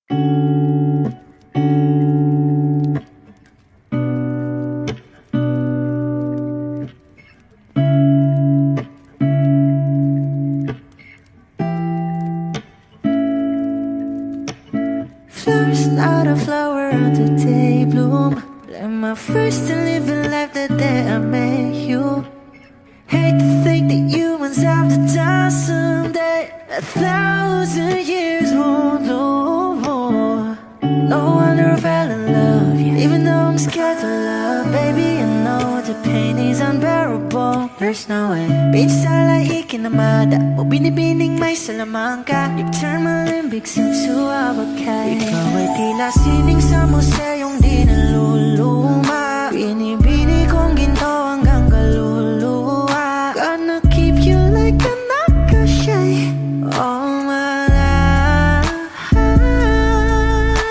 Flowers, not a flower until they bloom. Like my first to live in life the day I met you. Hate to think that humans have the time someday. 1,000 years won't know more. No wonder I fell in love, yeah. Even though I'm scared to love, baby, I know the pain is unbearable. There's no way. Bitch, salay ikinamada mo binibining may salamangka. You turn my limbics into abakay. Ikaw ay tila sining sa museyong di naluluma. Binibini kong ginto hanggang kaluluwa. Gonna keep you like a nakashay all my life.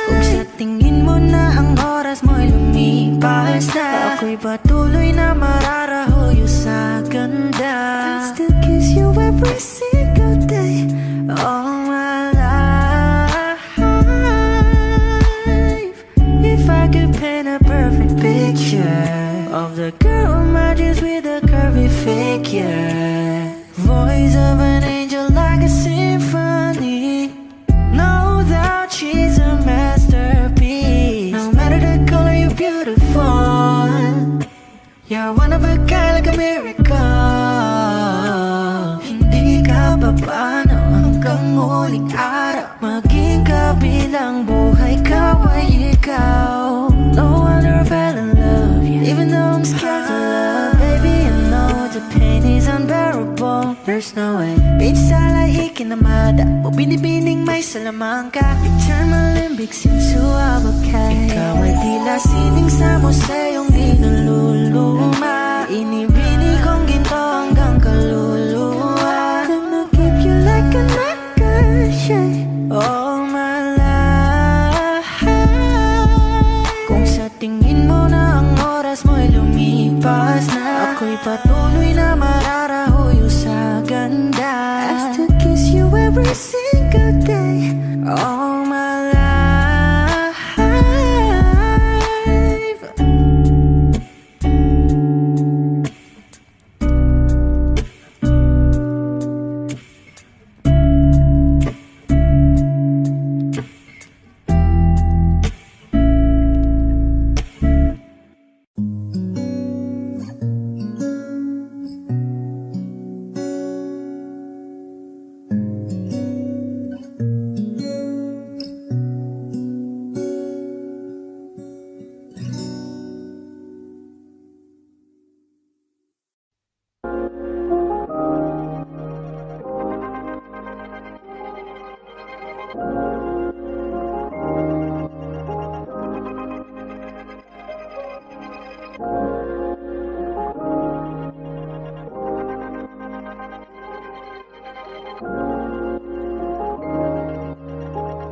Kung sa tingin mo na ang oras mo'y lumipas na, ako'y patuloy na mararahuyo sa ganda. I still kiss you every single day all my life. If I could paint a perfect picture of the girl in my dreams with a curvy figure, voice of an angel like a symphony. No doubt she's a masterpiece. No matter the color, you're beautiful. You're one of a kind, like a miracle. Hindi ka papaano hanggang huling araw. Maging kabilang buhay ka ay ikaw. No wonder I fell in love, yeah. Even though I'm scared to love, baby, I know the pain is unbearable. There's no way. Bitch, salay ikinamada mo binibining may salamangka. You turn my limbics into abakay. Ikaw ay tila sining sa museyong di naluluma. Inibini kong ginto hanggang kaluluwa. Gonna keep you like a nakashay all my life. Kung sa tingin mo na ang oras mo'y lumipas na, ako'y patuloy na mararahuyo sa ganda. I still kiss you every single day all my life.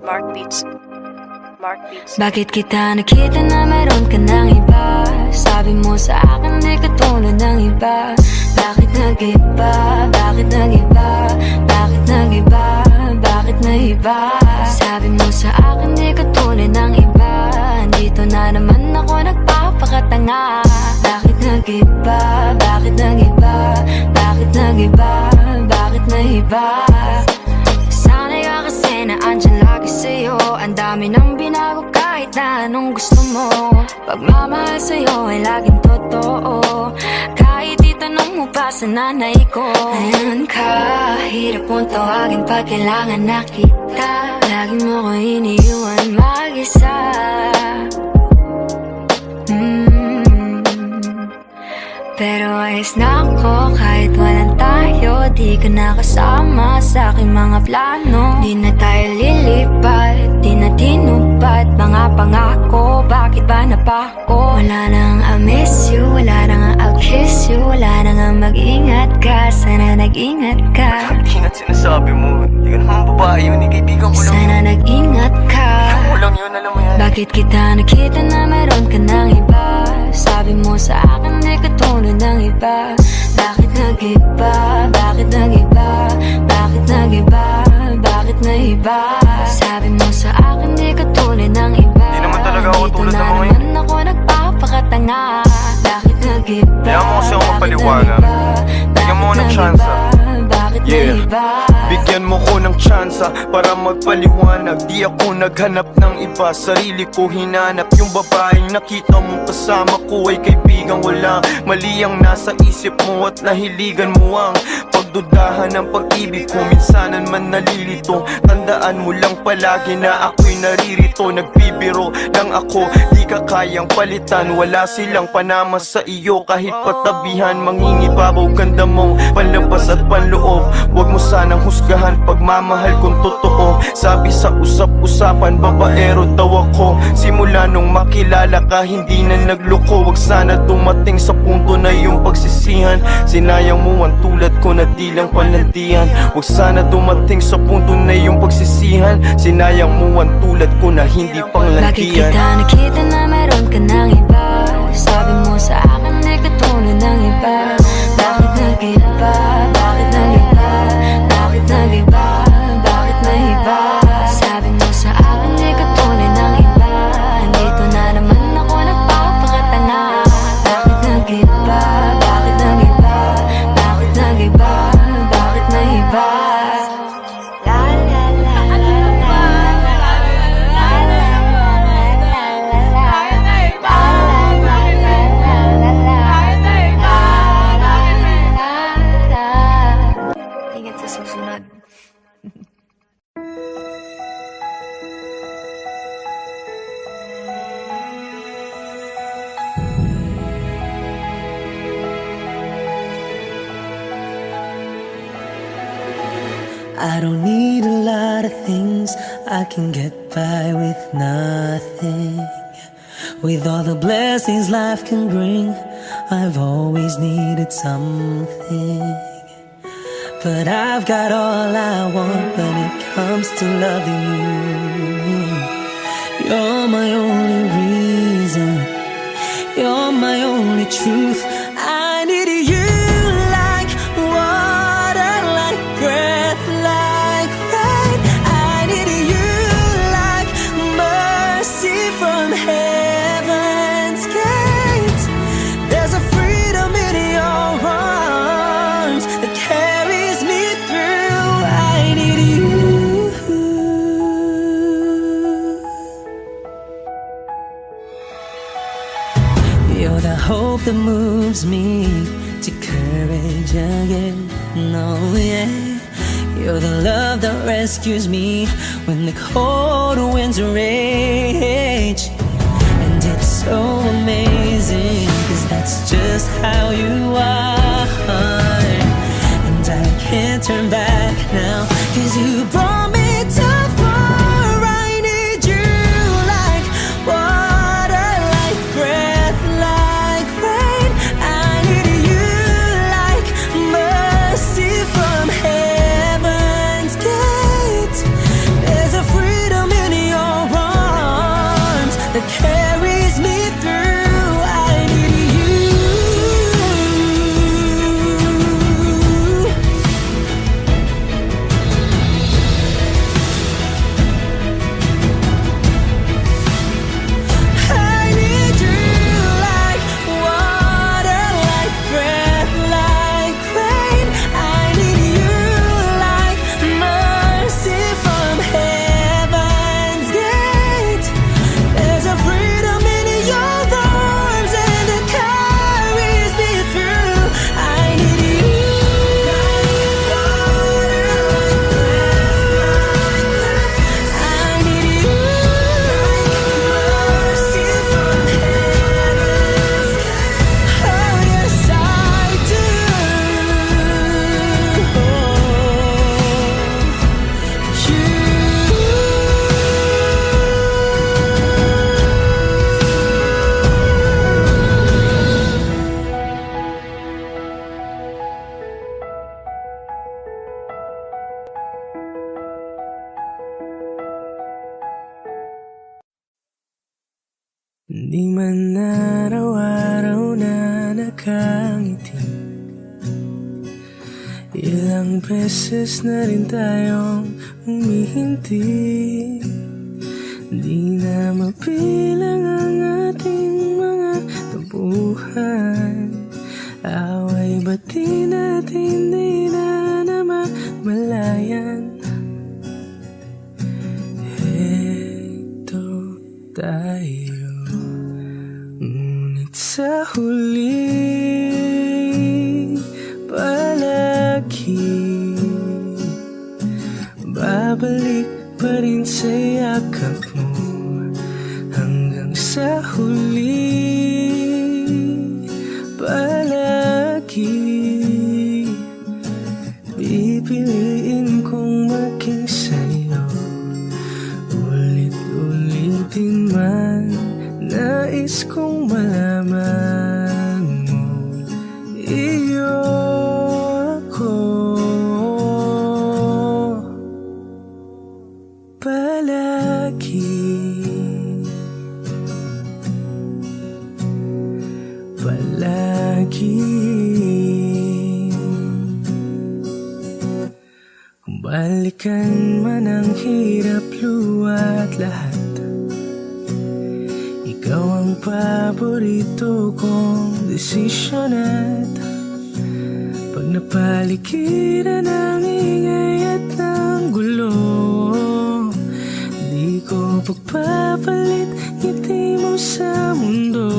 Mark Beats. Bakit kita nakita na meron ka ng iba? Sabi mo sa akin di katulad ng iba. Bakit nag-iba? Bakit nag-iba? Bakit nag-iba? Bakit nag-iba? Sabi mo sa akin di katulad ng iba. Dito na naman ako nagpapakatanga. Bakit nag-iba? Bakit nag-iba? Bakit nag-iba? Bakit nag-iba? Sanay ka kasi na andyan lagi sa'yo. Ang dami nang binago kahit na anong gusto mo. Pagmamahal sa'yo ay laging totoo. Kahit itanong mo pa sa nanay ko. Ayan ka, hirap mong tawagin pag kailangan nakita. Lagi mo ko iniiwan mag-isa. Pero ayos na ako kahit walang tayo. Di ka nakasama sa aking mga plano. Di na tayo lilipat, di na tinupad mga pangako. Bakit ba napako? Wala nang I miss you, wala nang I'll kiss you. Wala nang mag-ingat ka, sana nag-ingat ka. Ingat sinasabi mo, di ka naman babae yun, kaibigan ko lang. Sana nag-ingat ka. Ako lang yun, alam mo yan. Bakit kita nakita na meron ka ng iba? Sabi mo sa akin di katulad ng iba. Bakit nag-iba? Bakit nag-iba? Bakit nag-iba? Bakit nag-iba? Sabi mo sa akin di huli ng iba. Di naman talaga ako Dito tulad na ng mga naman ako nagpapakatanga. Bakit nag-iba? Kaya mo kasi ako mapaliwanag. Bigyan mo ako ng tsansa. Bakit Yeah. nag-iba? Bigyan mo ko ng tsansa para magpaliwanag. Di ako naghanap ng iba, sarili ko hinanap. Yung babaeng nakita mong kasama ko ay kaibigan. Wala mali ang nasa isip mo at nahiligan mo ang pagdudahan ng pag-ibig ko. Minsanan man nalilito, tandaan mo lang palagi na ako'y naririto. Nagbibiro lang ako, di ka kayang palitan. Wala silang panama sa iyo, kahit patabihan. Mangingibabaw ganda mo, panlabas at panloob. Huwag mo sanang husgahan pagmamahal kung totoo. Sabi sa usap-usapan, babaero daw ako. Simula nung makilala ka, hindi na nagloko. Huwag sana dumating sa punto na yung pagsisihan. Sinayang mo ang tulad ko na di lang palandian. Huwag sana dumating sa punto na yung pagsisihan. Sinayang mo ang tulad ko na hindi Bakit panglandian. kita nakita na meron ka ng iba? Sabi mo sa akin di ka tulad ng iba. Bakit nag-iba? Bakit nag-iba? Bakit nag-iba? Bakit nag-iba? Sabi mo sa akin di ka tulad ng iba. Dito na naman ako nagpapakatanga. Bakit nag-iba? Bakit nag-iba? Bakit nag-iba? Bakit nag-iba? La la la la la Ingat sa susunod. I don't need a lot of things, I can get by with nothing. With all the blessings life can bring, I've always needed something. But I've got all I want when it comes to loving you. You're my only reason, you're my only truth. I need you like water, like breath, like rain. I need you like mercy from heaven's gate. There's a freedom in your arms that carries me through. I need you. You're the hope that moves me to courage again. No, yeah. You're the love that rescues me when the cold winds rage. And it's so amazing, 'cause that's just how you are. And I can't turn back now, 'cause you brought me too far. I need you like water, like breath, like rain. I need you like mercy from heaven's gate. There's a freedom in your arms that carries me through. I need you. I need you like water, like breath, like rain. I need you like mercy from heaven's gate. There's a freedom in your arms and it carries me through. I need you. I need you like mercy from heaven's gate. Oh yes I do. Di man araw-araw na nakangiti, ilang beses na rin tayong humihinti. Di na mapilang ang ating mga tampuhan. Away ba't di natin di na namamalayan? Heto tayo, ngunit sa huli palagi babalik pa rin sa yakap mo. Hanggang sa huli palagi pipiliin kong maging sa'yo. Ulit-ulitin man, nais kong malaman mo, iyo ako palagi. Kung balikan man ang hirap, luwa't lahat, ikaw ang paborito kong desisyon. At pag napaligiran ng ingay at ng gulo, di ko pagpapalit ngiti mo sa mundo.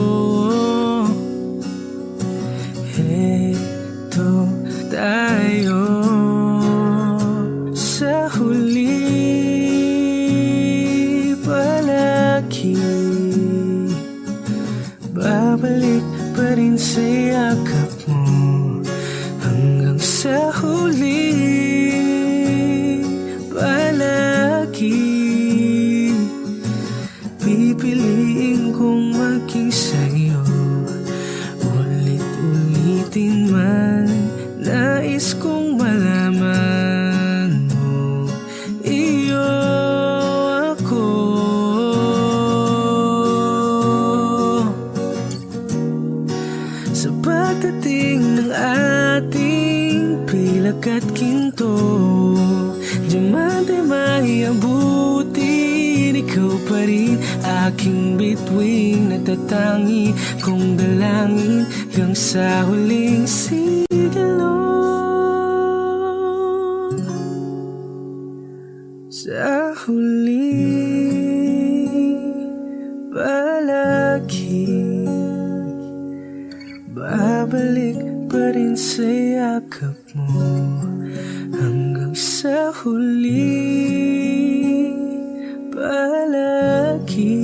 Heto tayo sa huli palagi, babalik pa rin sa yakap mo. Hanggang sa huli palagi pipiliin kong maging sa'yo. Ulit-ulitin man, nais kong malaman mo, iyo ako sa pagdating ng ating pilak at ginto. Diamante may abutin, ikaw pa rin aking bituin, natatangi kong dalangin hanggang sa huling sigilo. Sa huli palagi babalik pa rin sa yakap mo. Hanggang sa huli palagi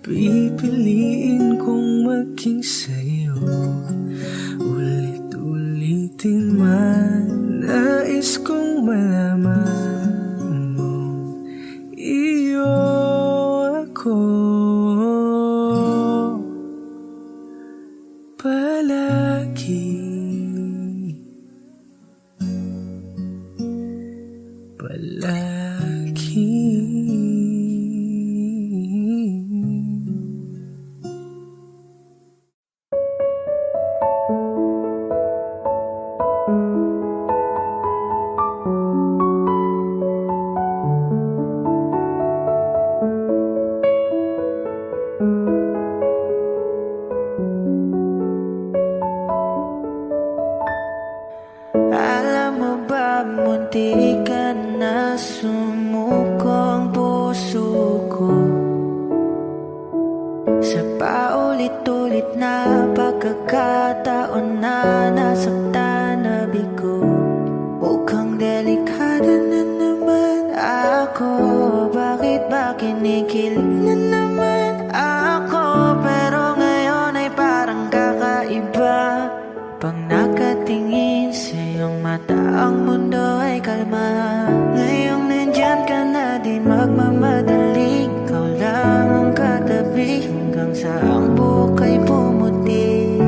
pipiliin kong maging sa'yo. Ulit-ulitin man, nais kong malaman mo, iyo ako palagi. Alam mo ba, munti ka na sumuko ang puso ko sa paulit-ulit na pagkakataon na nasaktan na bigo. Mukhang delikado na naman ako, bakit ba kinikilig na naman ako? Pero ngayon ay parang kakaiba. Pag nakatingin sa iyong mata, ang mundo ay kalma. Ngayong nandyan ka na, di magmamadali. Ikaw lang ang katabi hanggang sa ang buhok ay pumuti.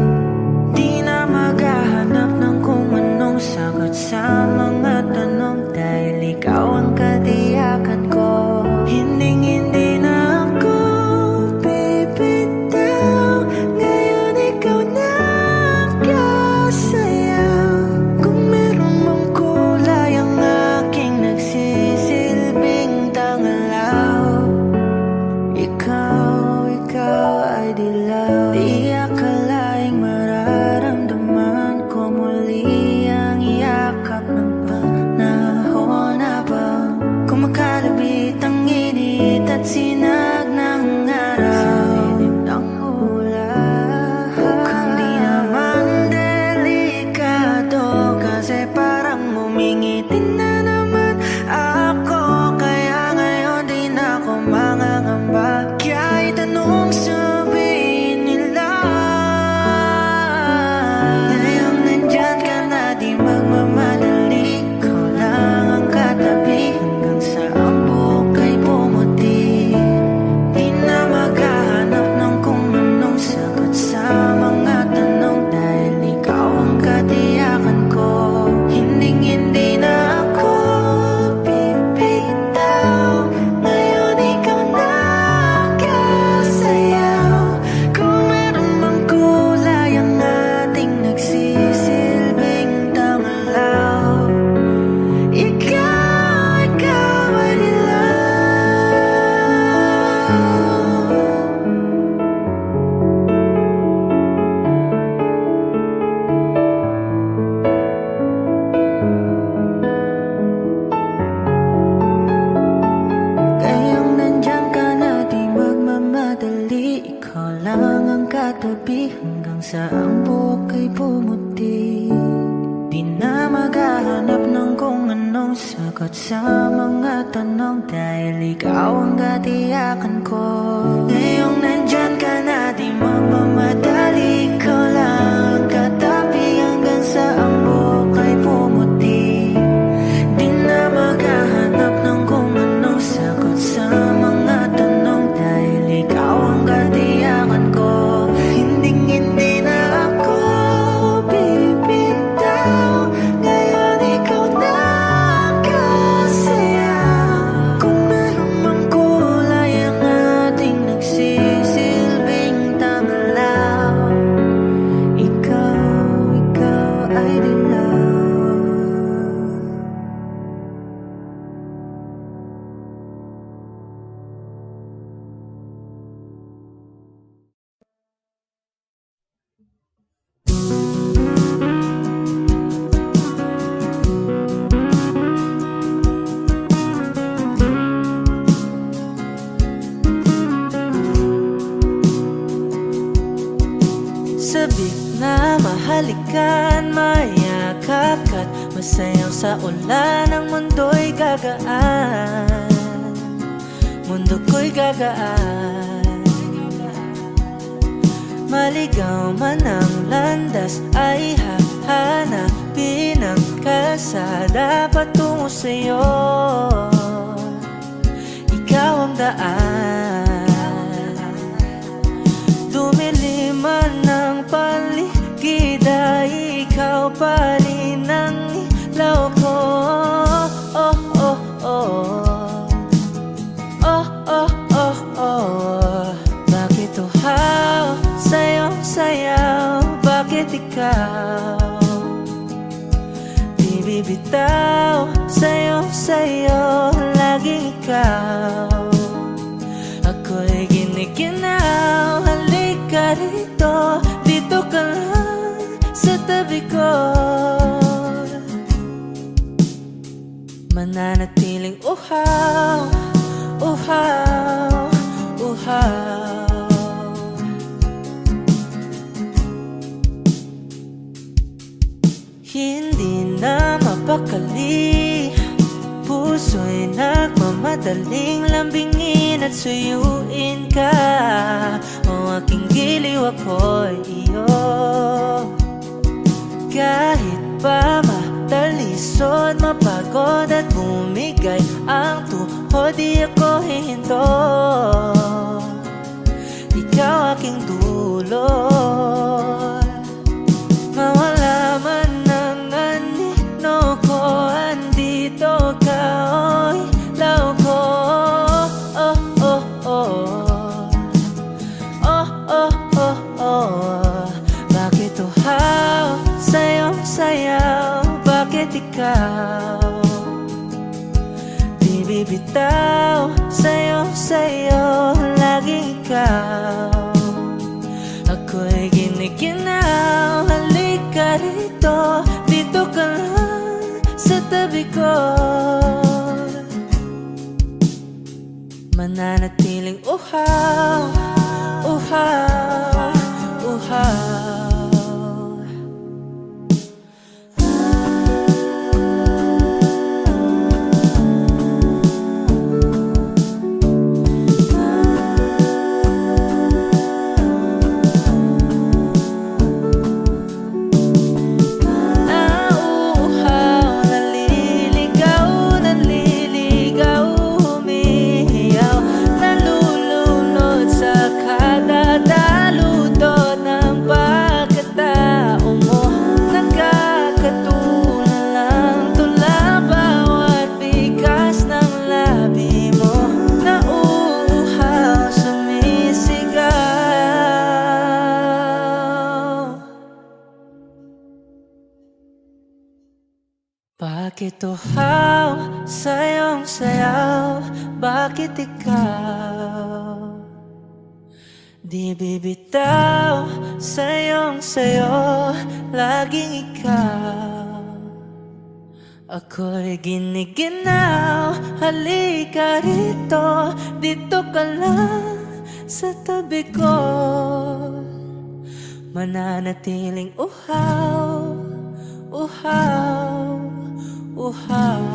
Di na maghahanap ng kung anong sagot sa mga tanong, dahil ikaw ang katiyakan ko. Hinding-hindi na ako Malapit ang init at sinag ng araw sa lilim ng ulan. Mukhang di naman delikado, kasi parang mumingitin na naman ako. Kaya ngayon di na ako mangangamba, kahit anong sabihin nila. Ngayong nandyan ka na, di magmamadali. Ikaw lang ang katabi hanggang sa ang buhok ay pumuti. Di na maghahanap ng kung anong sagot sa mga tanong, dahil ikaw ang katiyakan ko. Hindi na ako bibitaw. Ngayon ikaw na kasayaw. Kung meron mang kulay ang ating nagsisilbing tanglaw, ikaw ay dilaw. Kayong nandyan ka na, di magmamadali. Ikaw lang ang katabi hanggang sa ang buhok ay pumuti. Di na maghahanap ng kung anong sagot sa mga tanong, dahil ikaw ang katiyakan ko. Ngayong nandyan ka na, di magmamadali. Ikaw lang ang katabi hanggang sa ang buhok ay pumuti. Di na maghahanap ng kung anong sagot sa mga tanong, dahil ikaw ang katiyakan ko. Hindi na ako bibitaw. Ngayon ikaw na kasayaw. Kung meron mang kulay ang ating nagsisilbing tanglaw, ikaw ay dilaw. Sabik na mahalikan, mayakap ka't masayaw sa ulan. Ang mundo'y gagaan, mundo ko'y gagaan. Maligaw man ang landas, ay hahanapin ang kalsada patungo sa'yo. Ikaw ang daan. Dumilim man ang paligid, ay ikaw pa rin ang ilaw ko. Oh, oh, oh. Oh, oh, oh, oh. Bakit uhaw sa'yong sayaw? Bakit ikaw di bibitaw? Sa'yong sayo, laging ikaw. Ako'y giniginaw, halika rito. Dito ka lang sa tabi ko. Mananatiling uhaw, uhaw, uhaw. Hindi na mapakali, puso'y nagmamadaling lambingin at suyuin ka. O aking giliw, ako'y iyo. Kahit pa matalisod, mapagod at bumigay ang tuhod, di ako hihinto. Ikaw aking dulot. Mawala man ang anino ko, andito ka, oy, law ko. Oh, oh, oh. Oh, oh, oh, oh. Bakit uhaw sa'yong sayaw? Bakit ikaw di bibitaw? Sa'yong sayo, laging ikaw. Ako'y giniginaw, halika rito. Dito ka lang sa tabi ko. mananatiling uhaw, uhaw, uhaw. Bakit uhaw sa iyong sayaw? Bakit ikaw di bibitaw sa iyong sayo? Laging ikaw, ako'y giniginaw. Halika rito, dito ka lang sa tabi ko, mananatiling uhaw, uhaw, uhaw.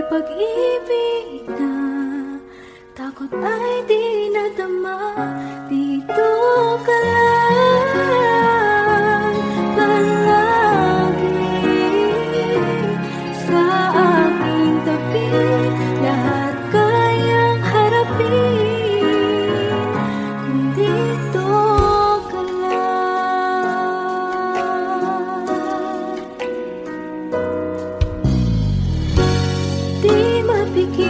Pag-ibig na takot ay di nadama. Dito ka lang palagi sa aking tabi. Lahat kayang harapin kung dito ka lang. Di mapigil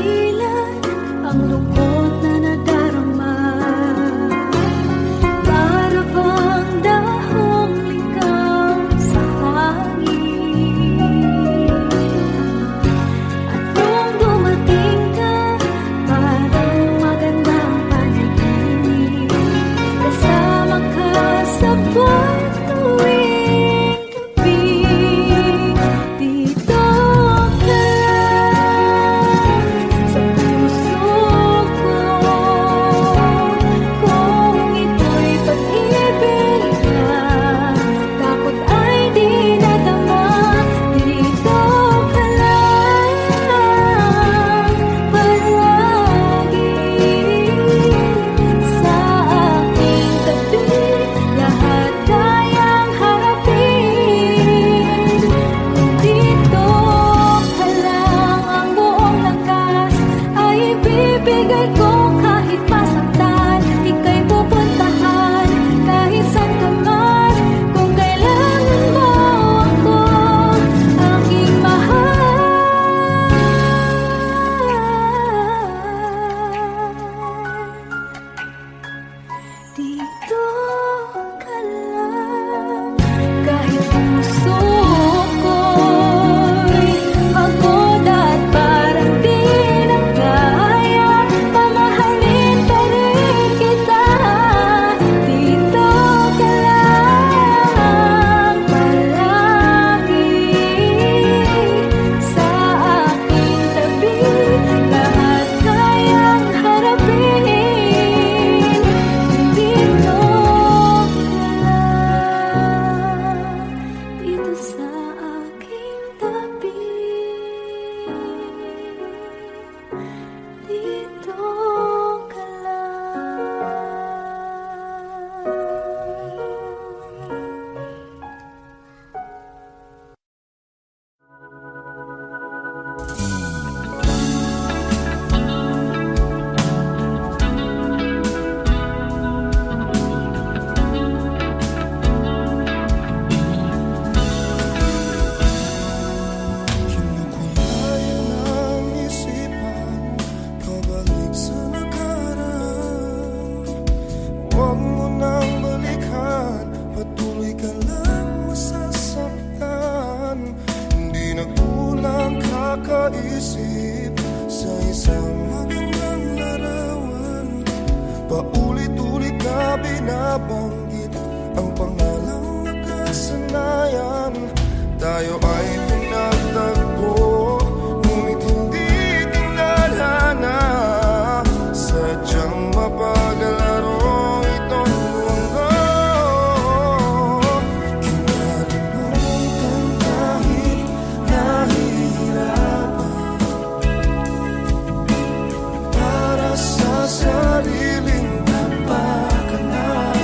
nakakaisip sa isang magandang larawan. Paulit-ulit na binabanggit ang pangalang nakasanayan. Tayo ay pinagtagpo, ngunit hindi tinadhana. Sadyang mapagalaro itong mundo. Kinalimutan kahit nahihirapan para sa sariling napakanan.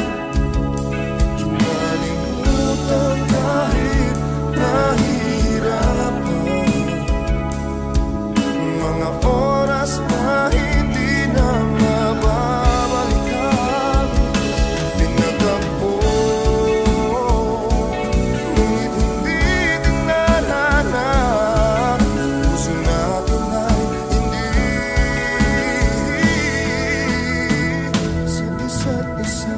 Kinalimutan kahit nahihirapan mga oras na hindi na mababalikan. Pinagtagpo, ngunit hindi tinadhana. Puso natin ay hindi sa isa't isa.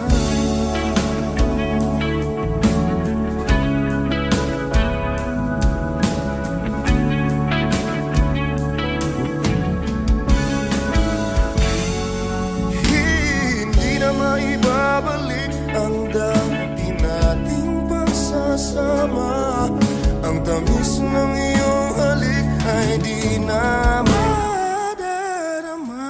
Hindi na maibabalik ang dati nating pagsasama. Ang tamis ng iyong halik ay di na madarama.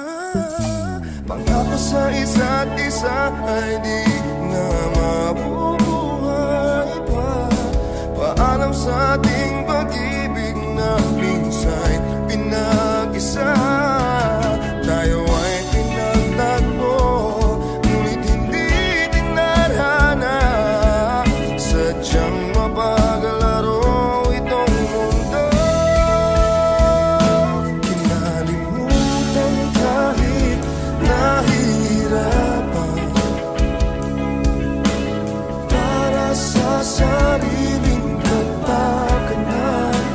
Pangako sa isa't isa ay di na mabubuhay pa. Paalam sa ating pag-ibig na minsa'y pinag-isa. Tayo ay pinagtagpo, ngunit hindi tinadhana. Sadyang mapagalaro itong mundo. Kinalimutan kahit nahihirapan para sa sariling kapakanan.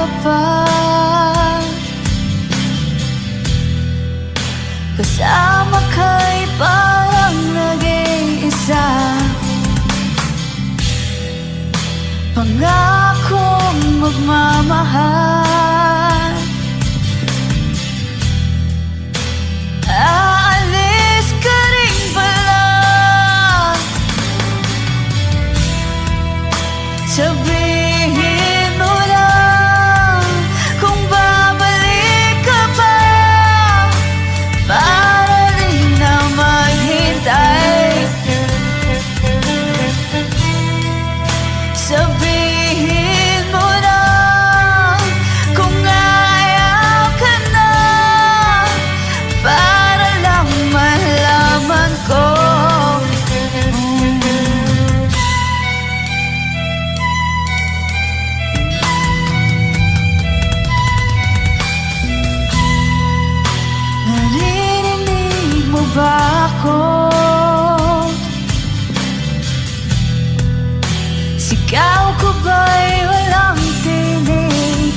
ka pa. Kasama ka'y parang nag-iisa. Pangakong magmamahal. Aalis ka rin pala. Sabihin mo lang kung babalik ka pa, para rin na maghintay. Sabihin mo lang kung ayaw ka na, para lang malaman ko. Naririnig mo ba ako? Sigaw ko ba'y walang tinig?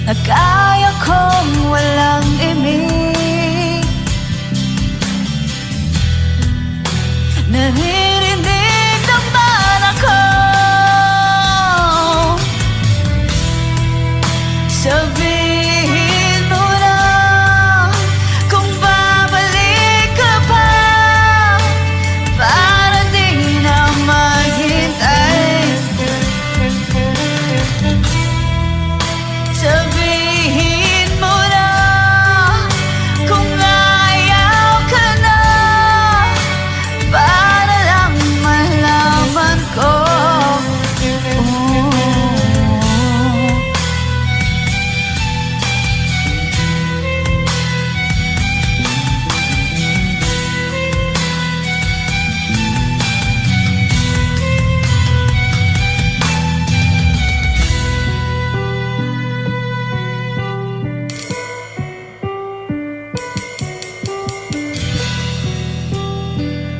Na kaya kong walang imig? Naririnig naman ako. Sabihin mo lang kung babalik ka pa, para di na maghintay. Sabihin mo na kung ayaw ka na, para lang malaman ko.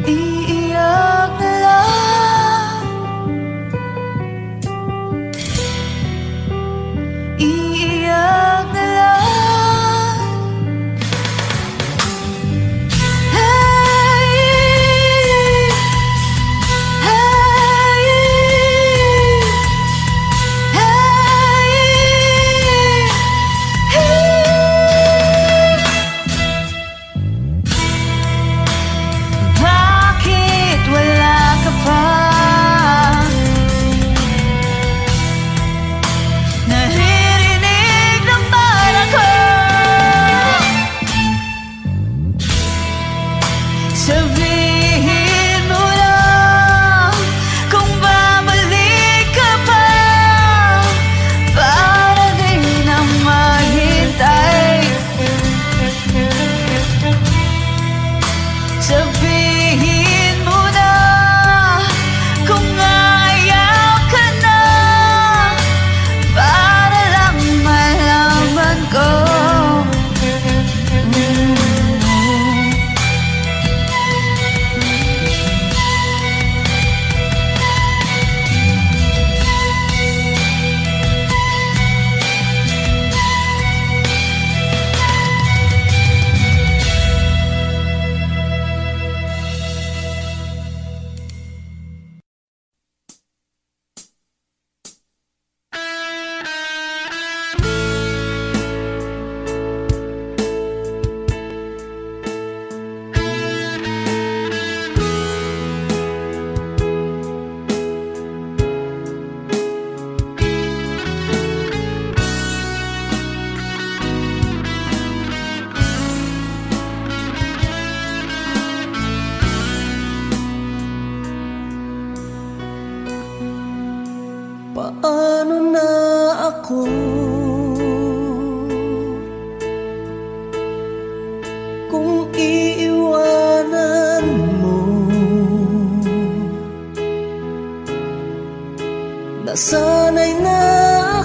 Iiyak na lang, iiyak na lang. Hey, hey, bakit wala ka pa? Naririnig naman ako. Sabihin mo lang kung babalik ka pa, para di na maghintay. Sabihin mo na kung ayaw ka na, para lang malaman ko. Paano na ako? Kung iiwanan mo, nasanay na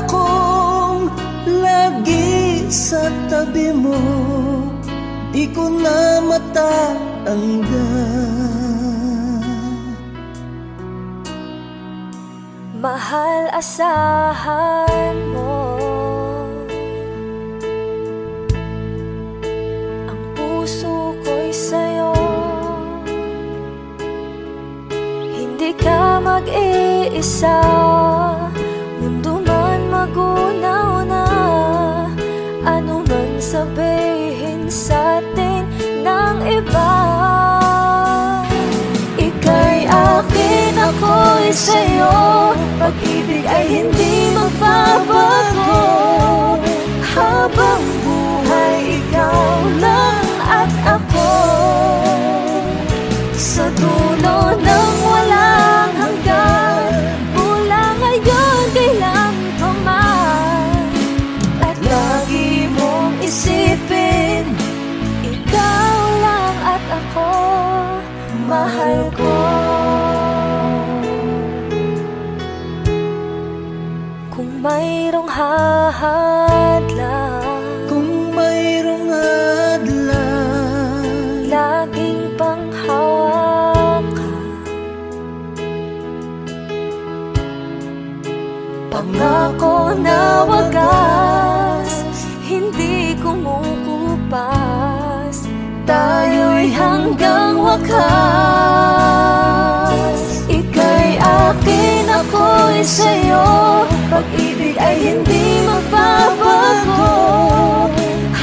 akong lagi sa tabi mo, di ko na matatanggal. Mahal Mahal, asahan mo ang puso ko'y sa'yo. Hindi ka mag-iisa, mundo man magunaw na, ano man sabihin sa'tin ng iba. Ika'y akin, ako'y sa'yo, pag-ibig ay hindi magbabago. Habang buhay, ikaw lang at ako, sa dulo ng walang hanggan, mula ngayon kailan pa man. At lagi mong isipin, ikaw lang at ako, mahal ko. Kung mayroong hahadlang, Kung mayroong hadlang, laging panghawakan, pangako na wagas, hindi kumukupas, tayo'y hanggang wakas. Ika'y akin, ako'y sa'yo, pag-ibig ay hindi magbabago.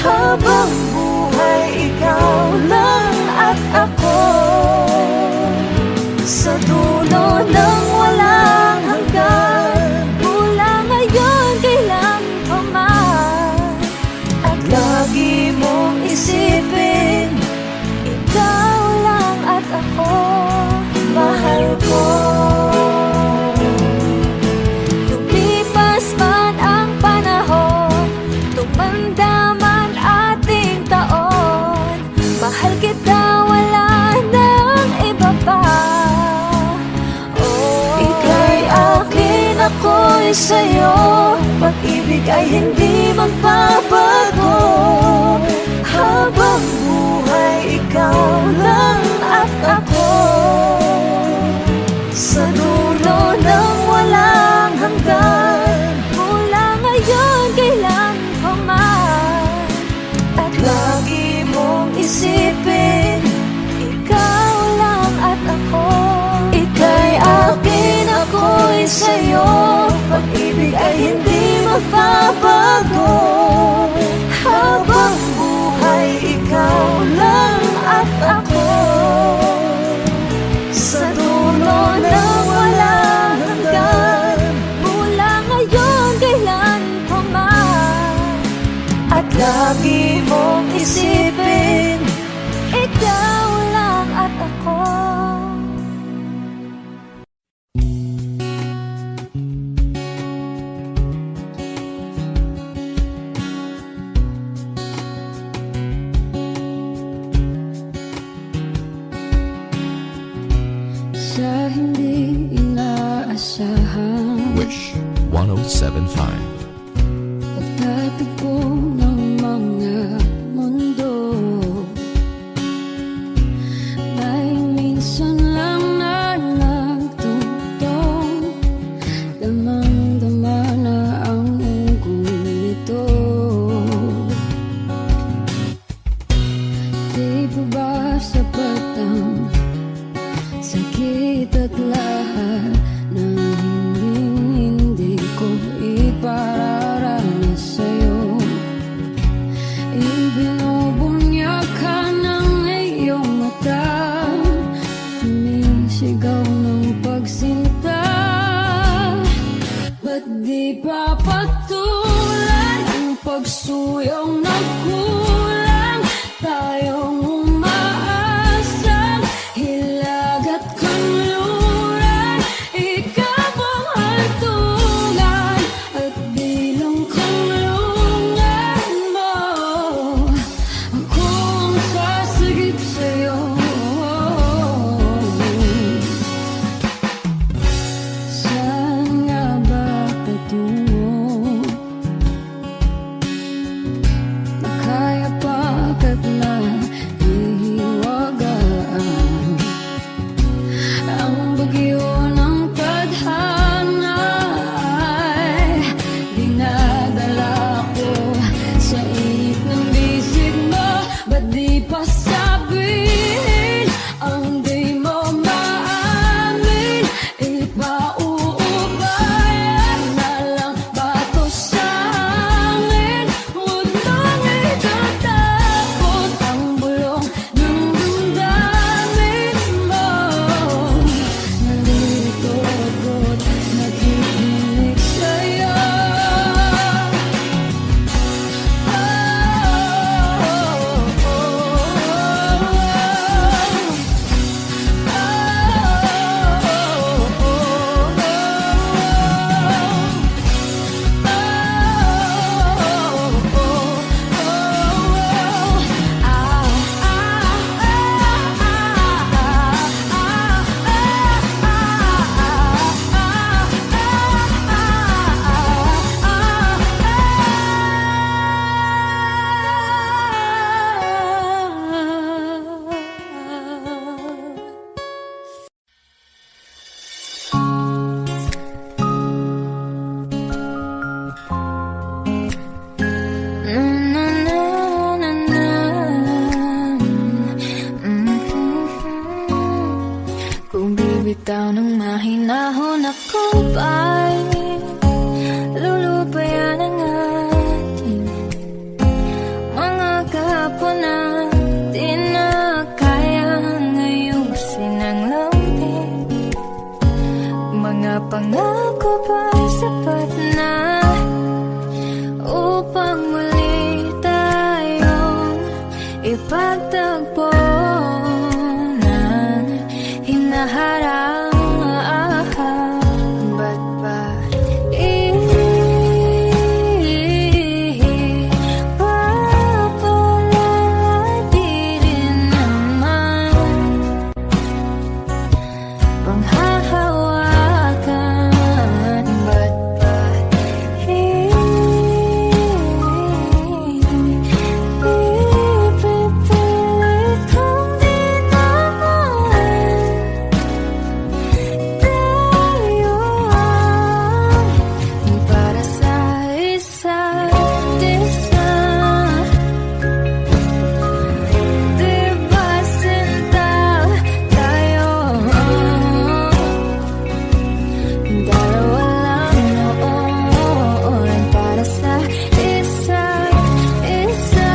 Habang buhay, ikaw lang at ako, sa dulo ng walang hanggan, mula ngayon kailan pa man. At lagi mong isipin, ikaw lang at ako, mahal ko. Lumipas man ang panahon, tumanda man ating taon, mahal kita, wala nang iba pa. Oh, ika'y akin, ako'y sa'yo, pag-ibig ay hindi magbabago. Habang buhay, ikaw lang at ako, sa dulo ng walang hanggan, mula ngayon kailan pa man. At lagi mong isipin, ikaw lang at ako. Ika'y akin, ako'y sa'yo, pag-ibig ay hindi magbabago. Habang buhay, ikaw lang at ako, sa dulo ng walang hanggan, mula ngayon kailan pa man. At lagi mong isipin, ikaw lang at ako. Sa hindi inaasahan, Wish 1075. pagtatagpo ng mga mundo, may minsan lang na nagtutong, damang-dama na ang ungkol nito. Di pa ba sapat ang sakit at lahat ng hindi ko ipararanas sa'yo? Ibinubunyak ka ng iyong mata, sumisigaw ng pagsinta. Ba't di pa patulan ang pagsuyong nagkulang? Tayong umaasang hilag at kanluran, ako ba'y lulubayan ang ating mga kahapon na di na kayang ayusin ang lambing? Mga pangako ba'y sapat na upang muli tayong ipagtagpo ng hinaharap? Ba't ba ipapalagi rin naman panghahawakan? Ba't ba ipipilit kong di naman tayo para sa isa't isa? Di ba sinta tayo? Dalawa lang noon para sa isa't isa.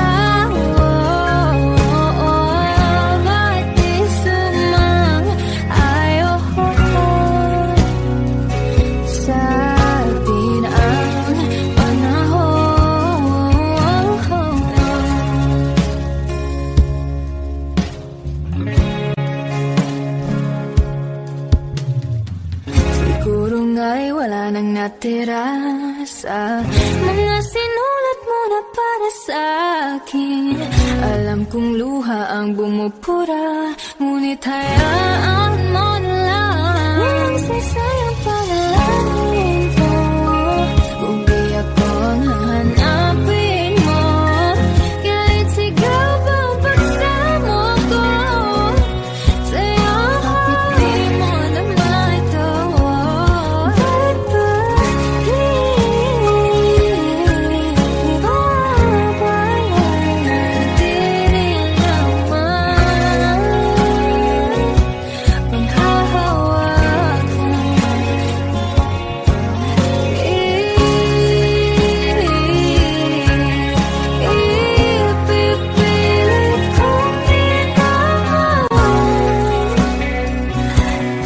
Ba't di sumang-ayon sa atin ang panahon? Siguro nga'y wala nang natira sa mga sinulat mo na para sa akin. Alam kong luha ang bumupura, ngunit hayaan mo na lang. Walang saysayang panalangin ko kung di ako ang hahanapin mo. Kahit sigaw pa ang pagsamo ko sa'yo, di mo na maitawa. Ba't ba ipapalayag di rin naman panghahawakan? Ipipilit kong di naman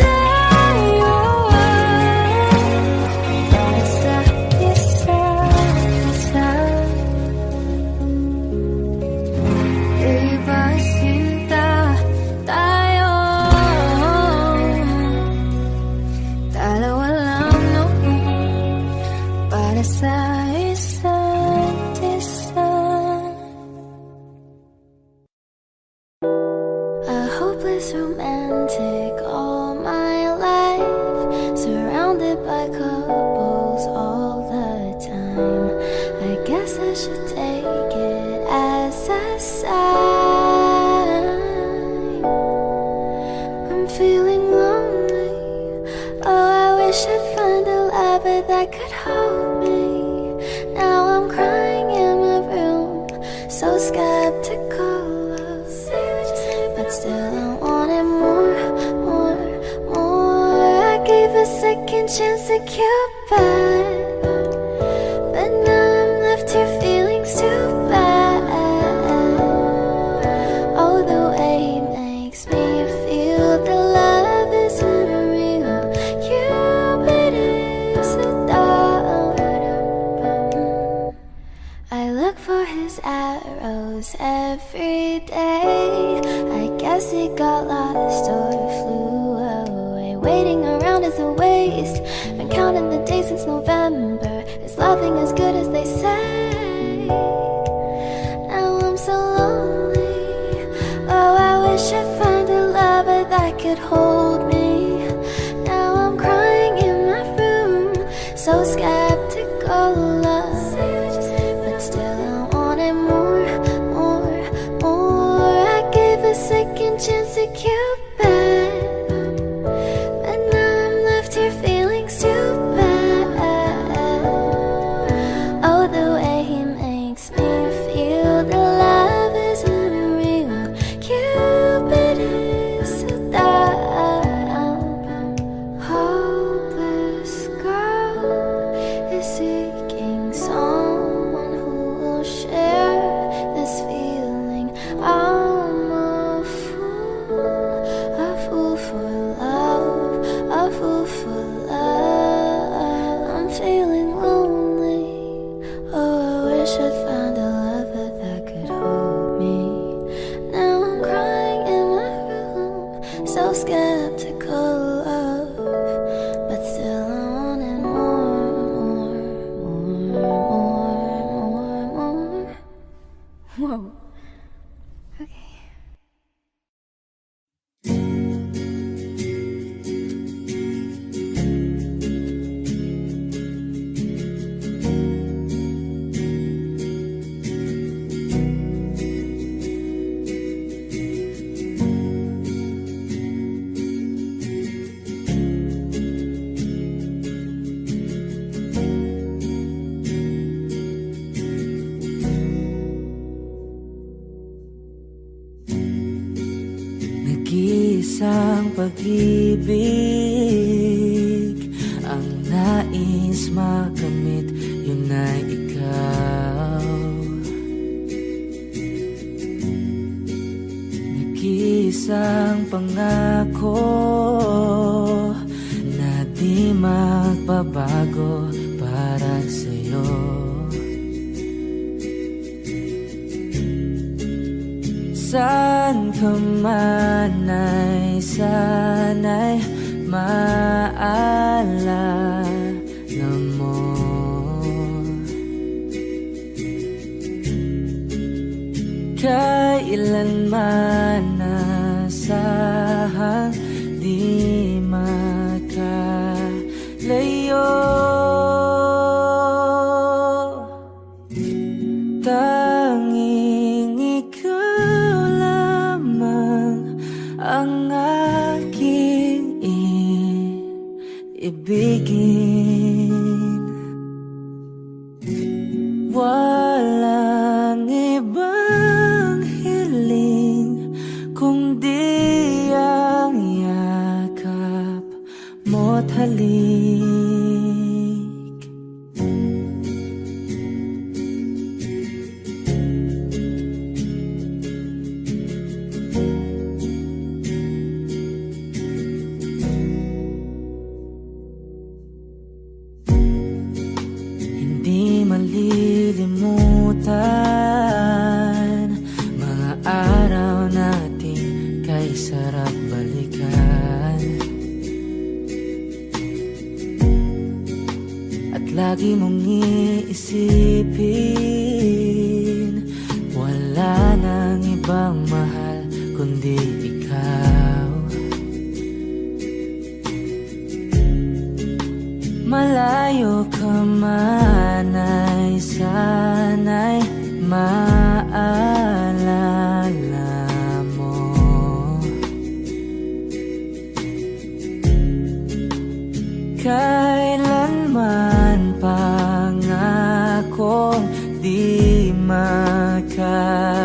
tayo para sa isa't isa. Di ba sinta tayo? Dalawa lang noon para sa isa't isa. A hopeless romantic all my life, surrounded by couples all the time. I guess I should take it as a sign. I'm feeling lonely. Oh, I wish I'd find a lover that could hold me. Now I'm crying in my room, so skeptical. But still I wanted more, more, more. I gave a second chance to Cupid, but now I'm left here feeling too bad. Oh, the way he makes me feel the love is unreal. Cupid is a dog. I look for his arrows every day. I guess he got lost or flew away. Waiting around is a waste. Been counting the days since November. Is loving as good as they say? Now I'm so lonely. Oh, I wish I'd find a lover that could hold me. Now I'm crying in my room, so skeptical of. But still I wanted more, more, more. I gave a second chance to Cupid, but now I'm left here feeling too bad. Oh, the way he makes me feel the love is unreal. Cupid is so dark. Nag-iisang pag-ibig ang nais makamit, yun ay ikaw. Nag-iisang pangako na di magbabago para sa'yo. Saan ka man ay sana'y maalala mo. Kailanman nasahang di makalayo. Tanging ikaw lamang ang aking ibigin. Walang ibang hiling kundi ang yakap mo't halik. Hindi malilimutan mga araw natin kay sarap balikan. At lagi mong iisipin, wala nang ibang mahal kundi ikaw. Malayo ka man ay sana'y maalala mo. Kailanman pangakong di makalayo.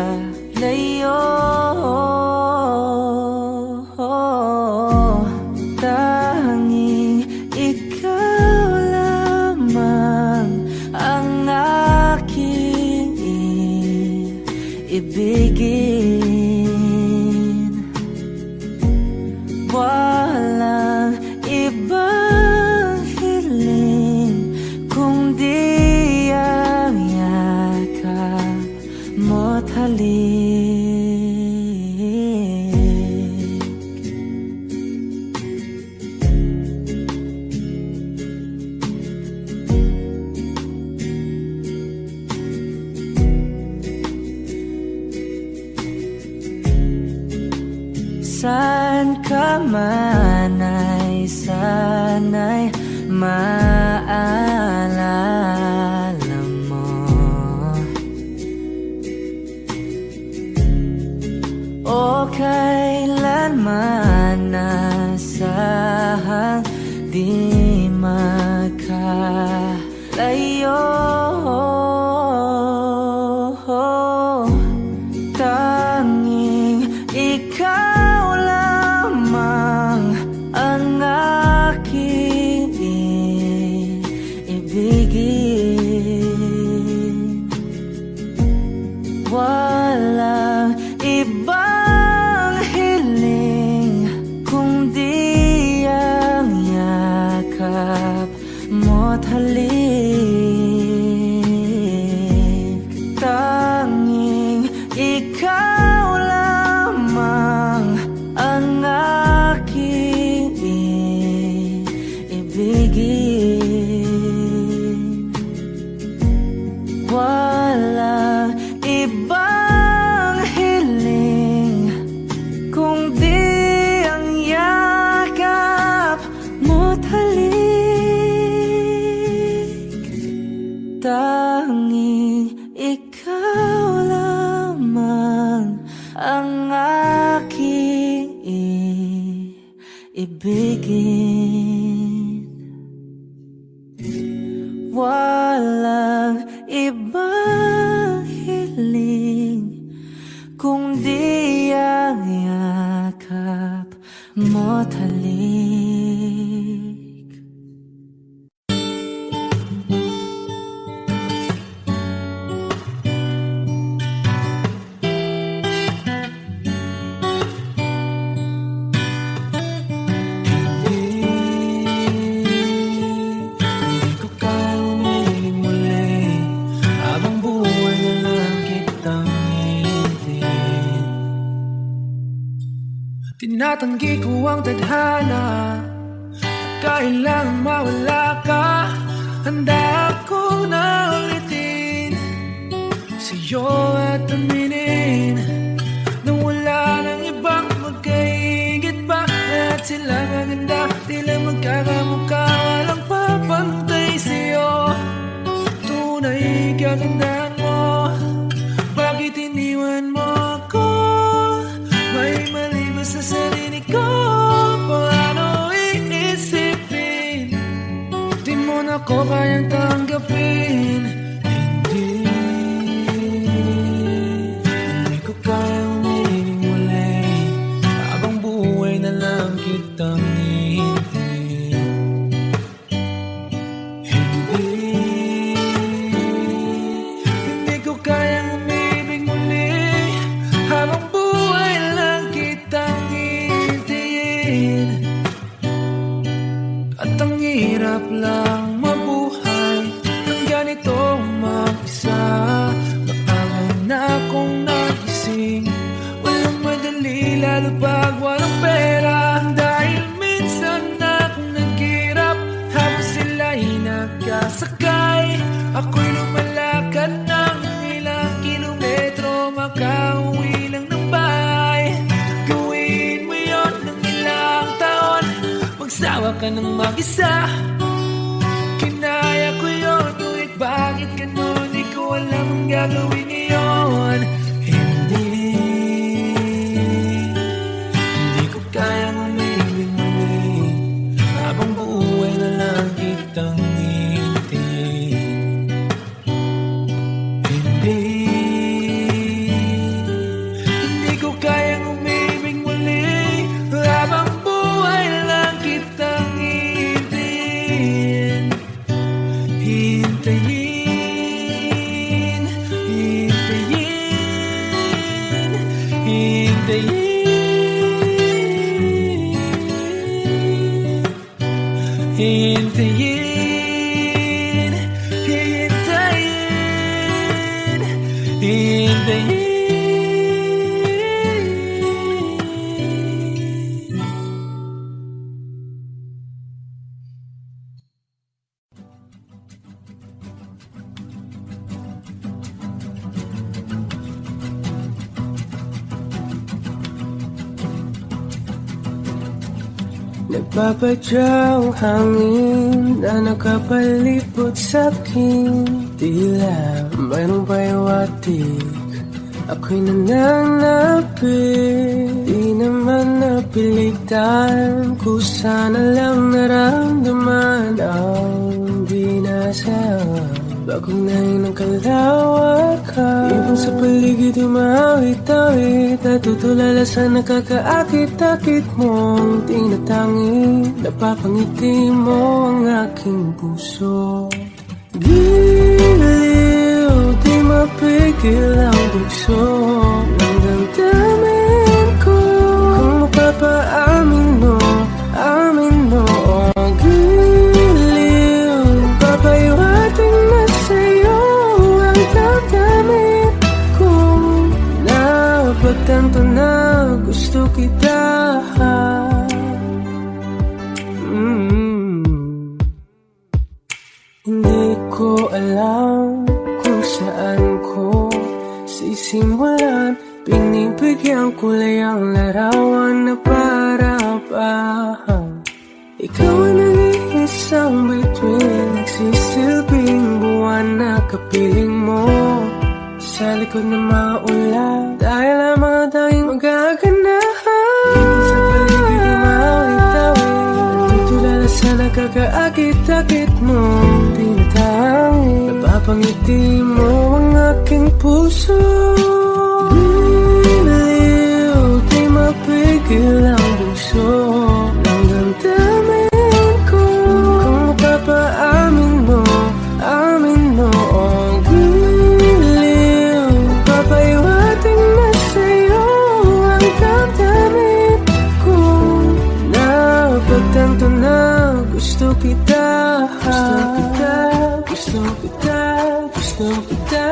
Tanging ikaw lamang ang aking ibigin. Walang ibang hiling kundi ang yakap mo't halik. Saan ka man ay sana'y maalala mo. O kailanman nasahang di makalayo. Tanging ikaw lamang ang aking ibigin. Walang ibang hiling kundi ang yakap mo't halik. Tanging ikaw lamang ang aking ibigin. Walang ibang hiling kundi ang yakap mo't halik. Tanging ikaw lamang ang aking ibigin. Walang ibang hiling kundi ang yakap mo't halik. Hindi ko kaya umiling muli, habang buhay na lang kitang hihintayin. Tinatanggi ko ang tadhana, kailangang mawala ka. Handa ako na ulitin sa'yo at aminin na wala nang ibang magkaigit pa. Lahat sila maganda, tila magkakamukha, walang papantay sa'yo. Tunay kagandaan mo, bakit iniwan mo ako? May mali ba sa sarili ko? Paano iisipin? Di mo na ko kayang tanggapin. Hindi ko kayang umiling muli, habang buhay na lang kitang hihintayin. Hindi ko kayang umibig muli, habang buhay lang kitang hihintayin. At ang hirap lang mabuhay ng ganito mag-isa. Maaga na akong nagising, walang madali lalo pag walang pera. Dahil minsan akong naghirap habang sila'y nagkasakay. Ako'y lumalakad ng ilang kilometro, makauwi lang ng bahay. Gawin mo yun ng ilang taon, magsawa ka ng mag-isa. Kinaya ko yun, ngunit bakit ganon? Di ko alam ang gagawin ngayon. Hindi ko kayang umibig muli, habang buhay na lang kitang hihintayin. Hindi ko kayang umibig muli, habang buhay lang kitang hihintayin. Hintayin, hintayin, hintayin, hintayin, hintayin, hintayin. Nagpapadyang hangin na nakapalipot sa'kin, tila mayroong payawatik, ako'y nananapit. Di naman napilitan, kusana lang naramdaman ang di nasa bagong nahin ng kalawakan. Ibang sa paligid umawit-awit, natutulala sa nakakaakit-akit mong tinatangi. Napapangiti mo ang aking puso. Giliw, di mapigil ang bugso ng damdamin ko. Kung mapapaamin mo, amin mo. Giliw, papayawating na sa'yo ang damdamin ko. Napagtanto na gusto kita. Hindi ko alam kung saan ko sisimulan. Pinibigyan kulay ang larawan na para pa ikaw ang nag-iisang bituin, nagsisilbing buwan na kapiling mo sa likod ng mga ulan. Dahil ang mga tanging magaganahan sa paligid ng mawit-awit, natutulala sa nakakaakit-akit mo tinatangi. Napapangiti mo ang aking puso. Giliw, di mapigil ang buso puso ng damdamin ko. Kung mapapaamin mo, amin mo ang giliw. Papaiwating na sa'yo ang damdamin ko. Napagtanto na gusto kita, gusto kita, gusto kita, gusto kita.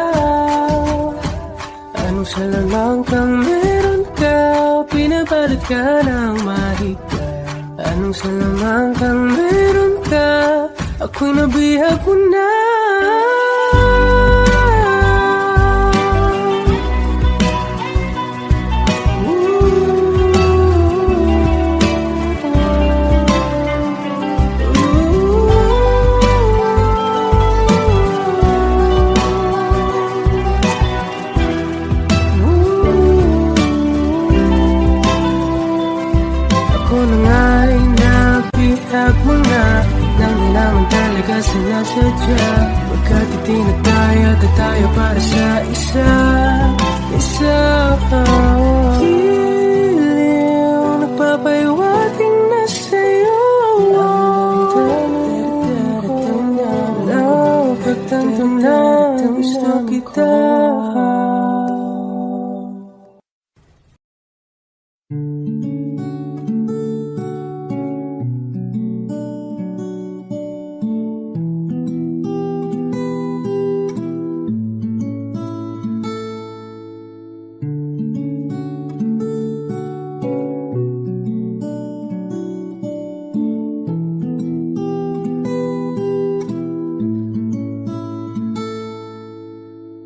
Anong salalang kang meron ka, pinapalit ka ng mahika. Anong salalang kang meron ka, ako'y nabihag mo na. Bihag mo na nang di naman talaga sinasadya. Pagkat itinag tayo at tayo para sa isa. Giliw, nagpapaiwating na sa'yo. Napagtanto na gusto kita.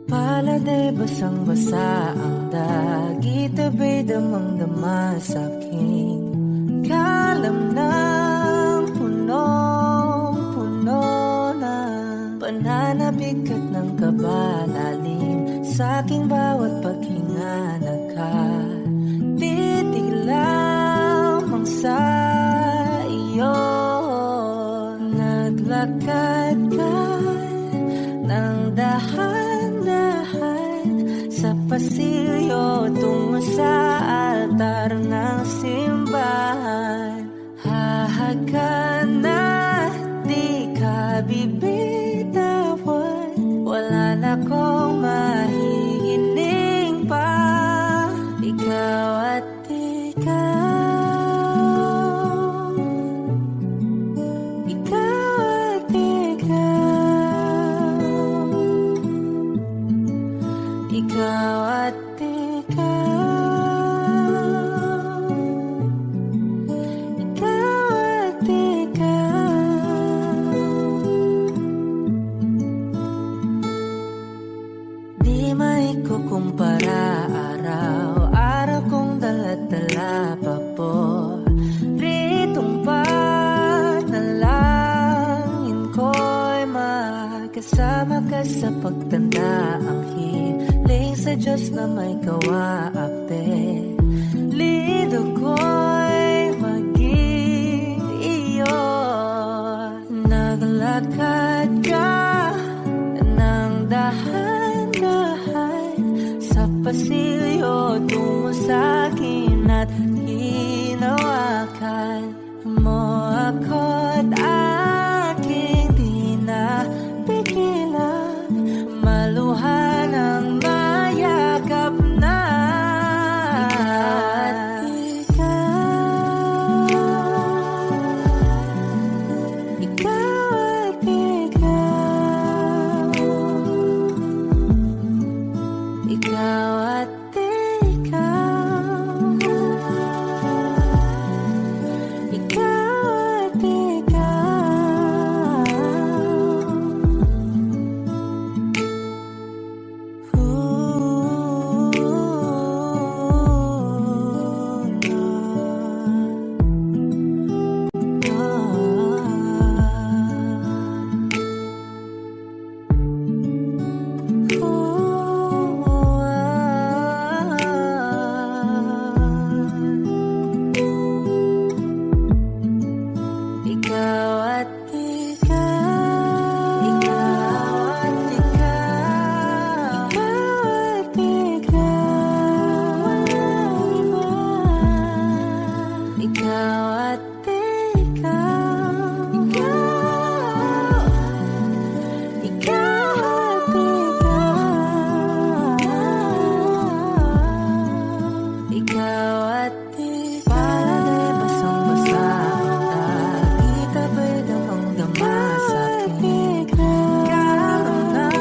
Pala'y basang-basa ang dagit, abay damang-dama sa'king kalam ng punong-puno na pananabik at ng kabalalim sa'king bawat paghinga. Nakatitig lamang sa iyo, naglakad ka ng dahan-dahan sa pasilyo tungo sa altar ng simbahan. Hahagan at di ka bibitawan, wala na kong mahihiling pa. Ikaw at ikaw, ikaw at ikaw, ikaw at ikaw, ikaw at ikaw. Di maikukumpara, araw-araw kong dala-dala pa po ritong panalangin ko'y magkasama ka sa pagtanda. Ang hiling sa Diyos na may kawaape, lido ko'y maging iyo. Naglakad ka ng dahan-dahan sa pasilyo tungo sa'kin at hinawakan mo ako't aking di napigilan, maluhan ang mayakap na. Ikaw at ikaw, ikaw at ikaw, ikaw at ikaw, ikaw at ikaw. ikaw at ikaw, ikaw at ikaw at palagay basang-basa ang nakita ba'y damang-dama sa akin? Karoon ng